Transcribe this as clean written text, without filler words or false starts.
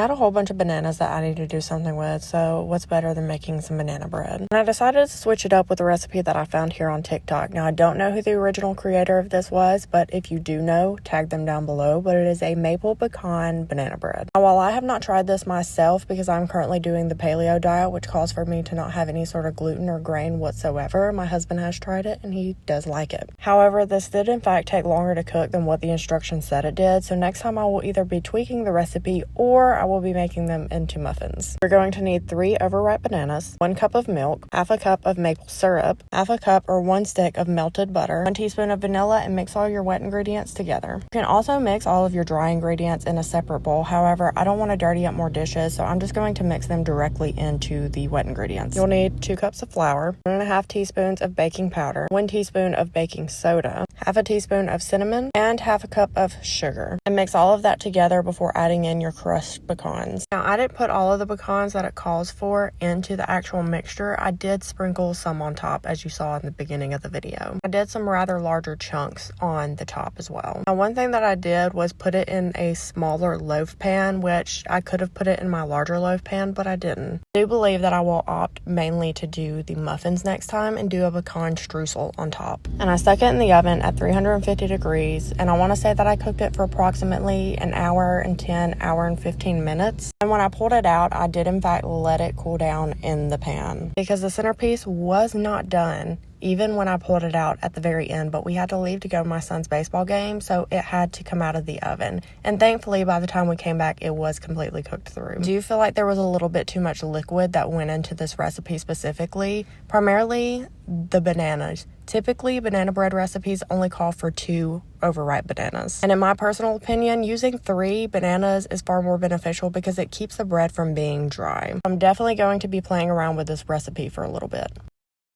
had a whole bunch of bananas that I needed to do something with, so what's better than making some banana bread? And I decided to switch it up with a recipe that I found here on TikTok. Now, I don't know who the original creator of this was, but if you do know, tag them down below. But it is a maple pecan banana bread. Now, while I have not tried this myself because I'm currently doing the paleo diet, which calls for me to not have any sort of gluten or grain whatsoever, my husband has tried it and he does like it. However, this did in fact take longer to cook than what the instructions said it did, so next time I will either be tweaking the recipe or I will be making them into muffins. We're going to need 3 overripe bananas, 1 cup of milk, half a cup of maple syrup, half a cup or 1 stick of melted butter, 1 teaspoon of vanilla, and mix all your wet ingredients together. You can also mix all of your dry ingredients in a separate bowl. However, I don't want to dirty up more dishes, so I'm just going to mix them directly into the wet ingredients. You'll need 2 cups of flour, 1.5 teaspoons of baking powder, 1 teaspoon of baking soda, half a teaspoon of cinnamon, and half a cup of sugar. And mix all of that together before adding in your crushed pecans. Now, I didn't put all of the pecans that it calls for into the actual mixture. I did sprinkle some on top, as you saw in the beginning of the video. I did some rather larger chunks on the top as well. Now, one thing that I did was put it in a smaller loaf pan, which I could have put it in my larger loaf pan, but I didn't. I do believe that I will opt mainly to do the muffins next time and do a pecan streusel on top. And I stuck it in the oven at 350 degrees, and I want to say that I cooked it for approximately an hour and 15 minutes. And when I pulled it out, I did in fact let it cool down in the pan because the centerpiece was not done even when I pulled it out at the very end, but we had to leave to go to my son's baseball game, so it had to come out of the oven. And thankfully, by the time we came back, it was completely cooked through. Do you feel like there was a little bit too much liquid that went into this recipe specifically? Primarily the bananas. Typically, banana bread recipes only call for 2 overripe bananas. And in my personal opinion, using 3 bananas is far more beneficial because it keeps the bread from being dry. I'm definitely going to be playing around with this recipe for a little bit.